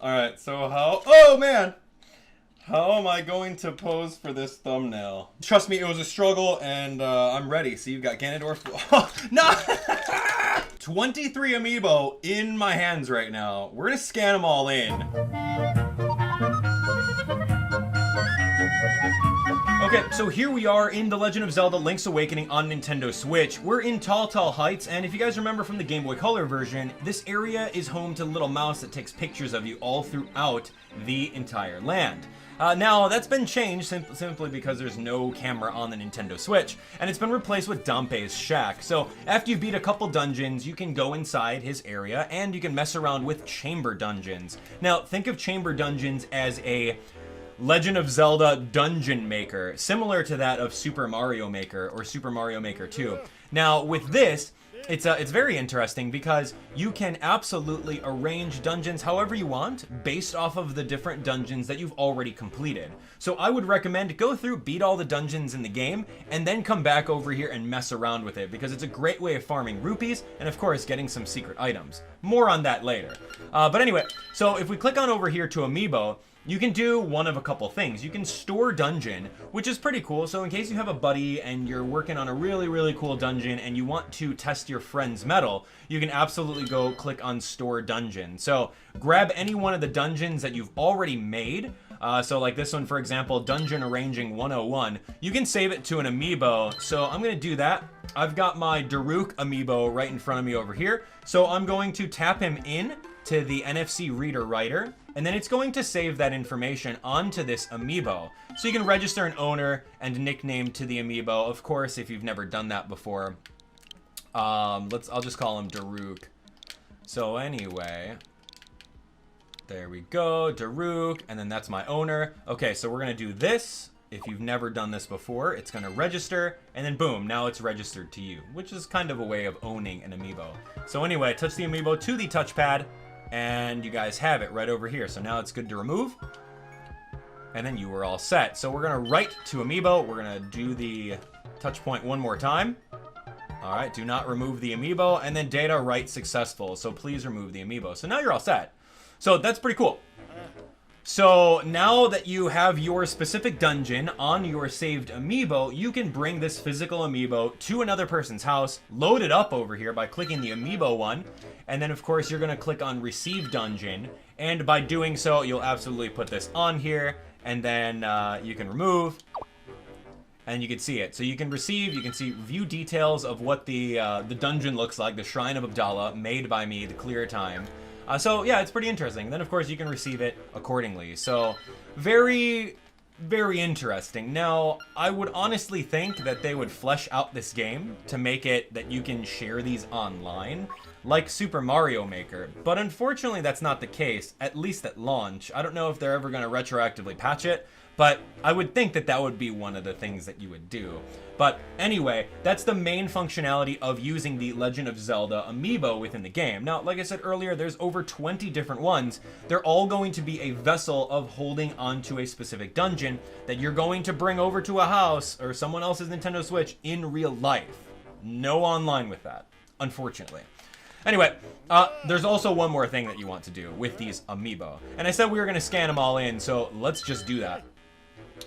Alright, so how... Oh, man! How am I going to pose for this thumbnail? Trust me, it was a struggle, and I'm ready. See, you've got Ganondorf. Oh, no! 23 Amiibo in my hands right now. We're gonna scan them all in. Okay, so here we are in The Legend of Zelda Link's Awakening on Nintendo Switch. We're in Tall Tall Heights, and if you guys remember from the Game Boy Color version, this area is home to the little mouse that takes pictures of you all throughout the entire land. Now, that's been changed simply because there's no camera on the Nintendo Switch, and it's been replaced with Dampe's Shack. So, after you beat a couple dungeons, you can go inside his area, and you can mess around with chamber dungeons. Now, think of chamber dungeons as a Legend of Zelda Dungeon Maker, similar to that of Super Mario Maker or Super Mario Maker 2. Now, with this, it's very interesting because you can absolutely arrange dungeons however you want based off of the different dungeons that you've already completed. So I would recommend go through, beat all the dungeons in the game, and then come back over here and mess around with it because it's a great way of farming rupees and of course getting some secret items. More on that later. But anyway, so if we click on over here to Amiibo, you can do one of a couple things. You can store dungeon, which is pretty cool. So in case you have a buddy and you're working on a really cool dungeon and you want to test your friend's metal, you can absolutely go click on store dungeon. So grab any one of the dungeons that you've already made. So like this one, for example, Dungeon Arranging 101. You can save it to an Amiibo. So I'm going to do that. I've got my Daruk Amiibo right in front of me over here. So I'm going to tap him in to the NFC reader writer, and then it's going to save that information onto this Amiibo. So you can register an owner and nickname to the Amiibo. Of course, if you've never done that before, I'll just call him Daruk. So anyway, there we go, Daruk, and then that's my owner. Okay, so we're gonna do this. If you've never done this before, it's gonna register, and then boom, now it's registered to you, which is kind of a way of owning an Amiibo. So anyway, touch the Amiibo to the touchpad, and you guys have it right over here. So now it's good to remove, and then you are all set. So we're gonna write to Amiibo. We're gonna do the touch point one more time. All right, do not remove the Amiibo, and then data write successful. So please remove the Amiibo. So now you're all set. So that's pretty cool. So now that you have your specific dungeon on your saved Amiibo, you can bring this physical Amiibo to another person's house, load it up over here by clicking the Amiibo one, and then of course you're going to click on Receive Dungeon, and by doing so, you'll absolutely put this on here, and then you can remove, and you can see it. So you can receive, you can see view details of what the dungeon looks like, the Shrine of Abdallah, made by me, the clear time. So yeah, it's pretty interesting. And then of course you can receive it accordingly. So very interesting. Now, I would honestly think that they would flesh out this game to make it that you can share these online, like Super Mario Maker. But unfortunately, that's not the case, at least at launch. I don't know if they're ever going to retroactively patch it, but I would think that that would be one of the things that you would do. But anyway, that's the main functionality of using the Legend of Zelda Amiibo within the game. Now, like I said earlier, there's over 20 different ones. They're all going to be a vessel of holding onto a specific dungeon that you're going to bring over to a house or someone else's Nintendo Switch in real life. No online with that, unfortunately. Anyway, there's also one more thing that you want to do with these Amiibo. And I said we were going to scan them all in, so let's just do that.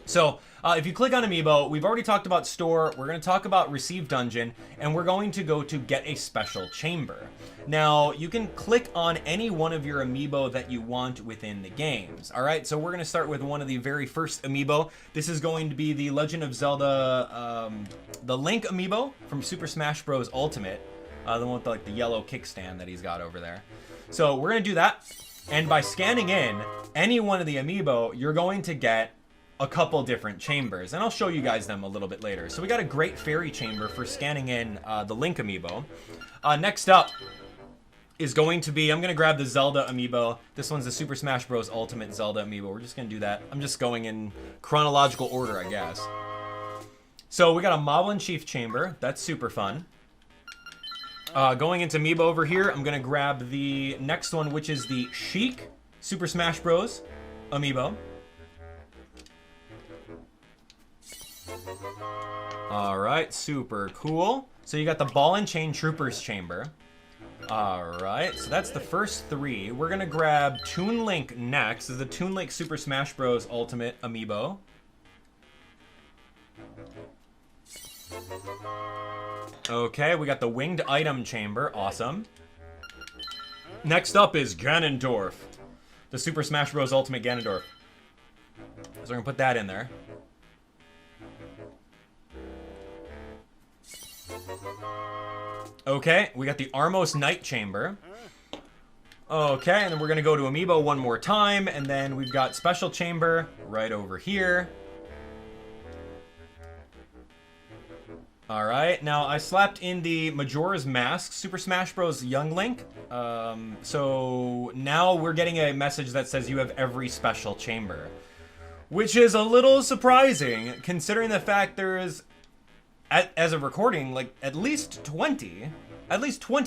So, if you click on Amiibo, we've already talked about store, we're going to talk about Receive Dungeon, and we're going to go to Get a Special Chamber. Now, you can click on any one of your Amiibo that you want within the games. Alright, so we're going to start with one of the very first Amiibo. This is going to be the Legend of Zelda, the Link Amiibo from Super Smash Bros. Ultimate. The one with like the yellow kickstand that he's got over there. So, we're going to do that, and by scanning in any one of the Amiibo, you're going to get a couple different chambers, and I'll show you guys them a little bit later. So we got a Great Fairy Chamber for scanning in the Link Amiibo. Next up is going to be, I'm going to grab the Zelda Amiibo. This one's the Super Smash Bros. Ultimate Zelda Amiibo. We're just going to do that. I'm just going in chronological order, I guess. So we got a Moblin Chief Chamber. That's super fun. Going into Amiibo over here, I'm going to grab the next one, which is the Sheik Super Smash Bros. Amiibo. Alright, super cool. So you got the Ball and Chain Troopers Chamber. Alright, so that's the first 3. We're gonna grab Toon Link next. This is the Toon Link Super Smash Bros. Ultimate Amiibo. Okay, we got the Winged Item Chamber. Awesome. Next up is Ganondorf. The Super Smash Bros. Ultimate Ganondorf. So we're gonna put that in there. Okay, we got the Armos Night Chamber. Okay, and then we're gonna go to Amiibo one more time, and then we've got Special Chamber right over here. Alright, now I slapped in the Majora's Mask Super Smash Bros. Young Link. So now we're getting a message that says you have every special chamber. Which is a little surprising, considering the fact there is, as of recording, like at least 20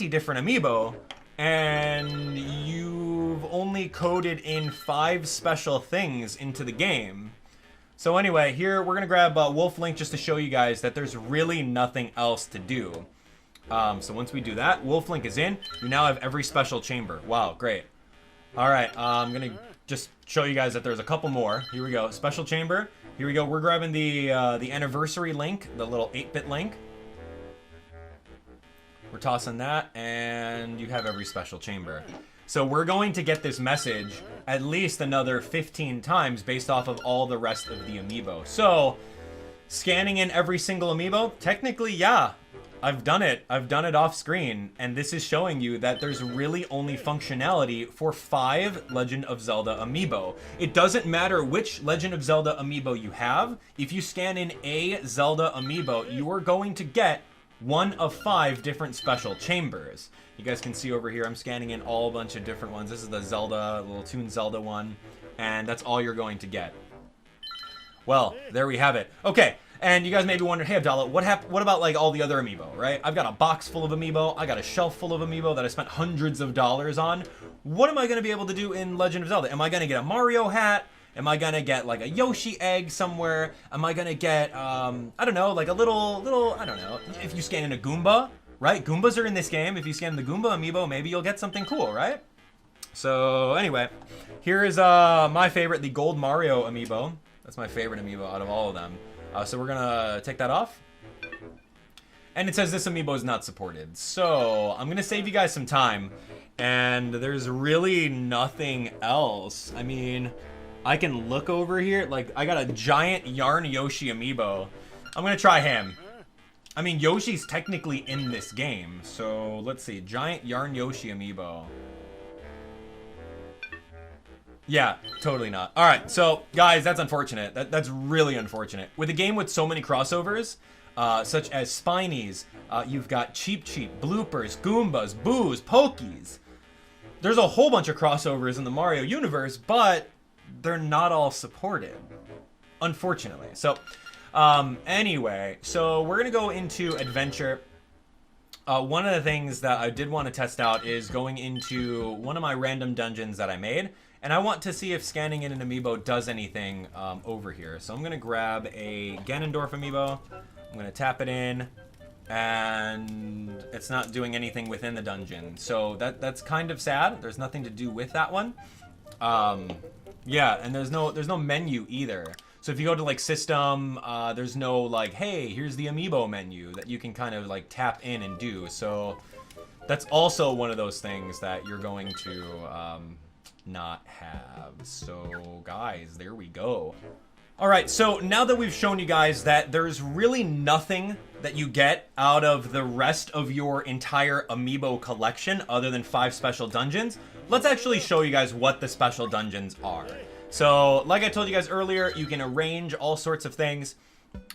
different Amiibo, and you've only coded in 5 special things into the game. So anyway, here we're gonna grab Wolf Link just to show you guys that there's really nothing else to do. So once we do that, Wolf Link is in. You now have every special chamber. Wow, great. All right, I'm gonna just show you guys that there's a couple more. Here we go, special chamber. Here we go. We're grabbing the anniversary link, the little 8-bit link. We're tossing that, and you have every special chamber. So we're going to get this message at least another 15 times based off of all the rest of the Amiibo. So, scanning in every single Amiibo, technically, yeah, I've done it. I've done it off screen, and this is showing you that there's really only functionality for 5 Legend of Zelda Amiibo. It doesn't matter which Legend of Zelda Amiibo you have. If you scan in a Zelda Amiibo, you are going to get one of 5 different special chambers. You guys can see over here, I'm scanning in all a bunch of different ones. This is the Zelda, little Toon Zelda one, and that's all you're going to get. Well, there we have it. Okay, and you guys may be wondering, hey Abdallah, what about like all the other Amiibo, right? I've got a box full of Amiibo, I got a shelf full of Amiibo that I spent hundreds of dollars on. What am I going to be able to do in Legend of Zelda? Am I going to get a Mario hat? Am I gonna get like a Yoshi egg somewhere? Am I gonna get, I don't know, like a little, I don't know, if you scan in a Goomba, right? Goombas are in this game. If you scan the Goomba Amiibo, maybe you'll get something cool, right? So anyway, here is my favorite, the Gold Mario Amiibo. That's my favorite Amiibo out of all of them. So we're gonna take that off. And it says this Amiibo is not supported. So I'm gonna save you guys some time. And there's really nothing else. I mean, I can look over here, like, I got a giant Yarn Yoshi Amiibo. I'm gonna try him. I mean, Yoshi's technically in this game, so let's see. Giant Yarn Yoshi Amiibo. Yeah, totally not. Alright, so, guys, that's unfortunate. That's really unfortunate. With a game with so many crossovers, such as Spinies, you've got Cheep Cheep, Bloopers, Goombas, Boos, Pokies. There's a whole bunch of crossovers in the Mario universe, but they're not all supported, unfortunately. So, anyway, so we're gonna go into Adventure. One of the things that I did want to test out is going into one of my random dungeons that I made, and I want to see if scanning in an Amiibo does anything over here. So I'm gonna grab a Ganondorf Amiibo, I'm gonna tap it in, and it's not doing anything within the dungeon. So that's kind of sad. There's nothing to do with that one. Yeah, and there's no menu either. So if you go to like system, there's no like, hey, here's the Amiibo menu that you can kind of like tap in and do. So that's also one of those things that you're going to not have. So guys, there we go. All right, so now that we've shown you guys that there's really nothing that you get out of the rest of your entire Amiibo collection other than 5 special dungeons, let's actually show you guys what the special dungeons are. So, like I told you guys earlier, you can arrange all sorts of things.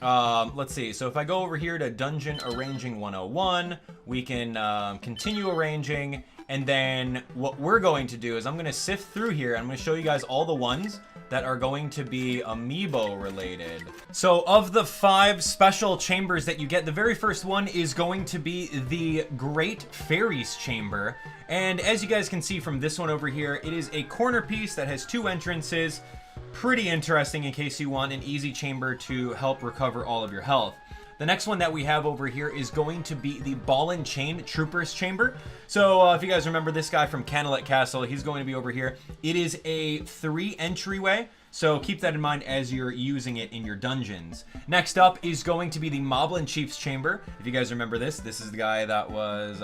Let's see, so if I go over here to Dungeon Arranging 101, we can continue arranging, and then what we're going to do is I'm going to sift through here, and I'm going to show you guys all the ones that are going to be Amiibo related. So of the 5 special chambers that you get, the very first one is going to be the Great Fairies Chamber. And as you guys can see from this one over here, it is a corner piece that has 2 entrances. Pretty interesting in case you want an easy chamber to help recover all of your health. The next one that we have over here is going to be the Ball and Chain Trooper's Chamber. So if you guys remember this guy from Canalet Castle, he's going to be over here. It is a 3 entryway, so keep that in mind as you're using it in your dungeons. Next up is going to be the Moblin Chief's Chamber. If you guys remember this is the guy that was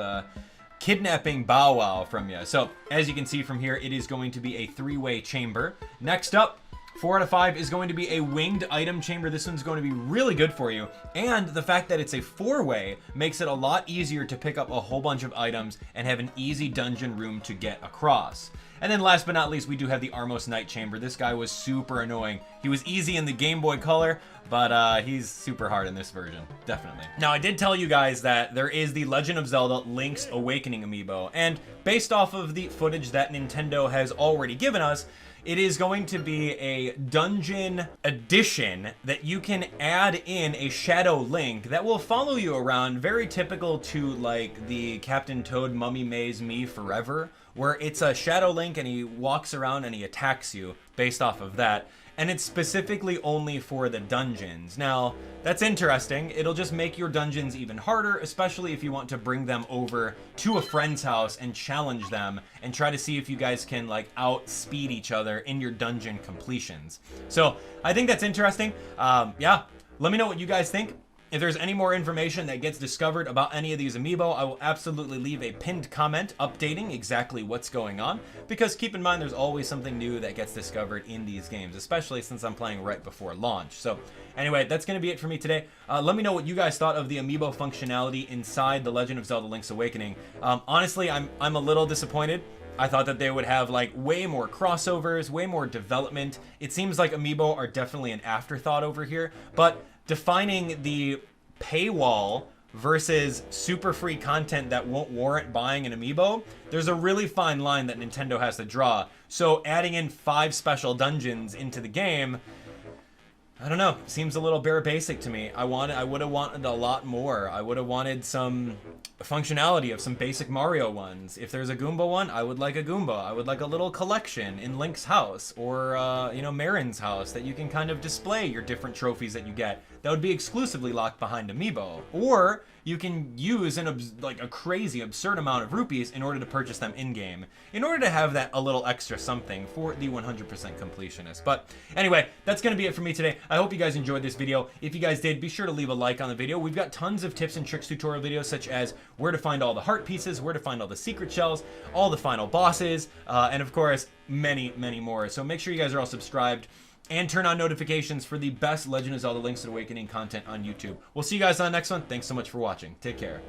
kidnapping Bow Wow from you. So as you can see from here, it is going to be a 3-way chamber. Next up, 4 out of 5 is going to be a winged item chamber. This one's going to be really good for you. And the fact that it's a 4-way makes it a lot easier to pick up a whole bunch of items and have an easy dungeon room to get across. And then last but not least, we do have the Armos Knight Chamber. This guy was super annoying. He was easy in the Game Boy Color, but he's super hard in this version, definitely. Now, I did tell you guys that there is the Legend of Zelda Link's Awakening amiibo, and based off of the footage that Nintendo has already given us, it is going to be a dungeon edition that you can add in a Shadow Link that will follow you around, very typical to like the Captain Toad Mummy Maze Me Forever, where it's a Shadow Link and he walks around and he attacks you based off of that. And it's specifically only for the dungeons. Now, that's interesting. It'll just make your dungeons even harder, especially if you want to bring them over to a friend's house and challenge them and try to see if you guys can like outspeed each other in your dungeon completions. So I think that's interesting. Yeah, let me know what you guys think. If there's any more information that gets discovered about any of these amiibo, I will absolutely leave a pinned comment updating exactly what's going on, because keep in mind there's always something new that gets discovered in these games, especially since I'm playing right before launch. So anyway, that's going to be it for me today. Let me know what you guys thought of the amiibo functionality inside The Legend of Zelda Link's Awakening. Honestly, I'm a little disappointed. I thought that they would have like way more crossovers, way more development. It seems like amiibo are definitely an afterthought over here, but defining the paywall versus super free content that won't warrant buying an amiibo, there's a really fine line that Nintendo has to draw. So adding in 5 special dungeons into the game, I don't know, seems a little bare basic to me. I would have wanted a lot more. I would have wanted some functionality of some basic Mario ones. If there's a Goomba one, I would like a Goomba. I would like a little collection in Link's house or, you know, Marin's house that you can kind of display your different trophies that you get. That would be exclusively locked behind amiibo. Or you can use like a crazy, absurd amount of rupees in order to purchase them in-game, in order to have that a little extra something for the 100% completionist. But anyway, that's going to be it for me today. I hope you guys enjoyed this video. If you guys did, be sure to leave a like on the video. We've got tons of tips and tricks tutorial videos, such as where to find all the heart pieces, where to find all the secret shells, all the final bosses, and of course, many, many more. So make sure you guys are all subscribed and turn on notifications for the best Legend of Zelda Link's Awakening content on YouTube. We'll see you guys on the next one. Thanks so much for watching. Take care.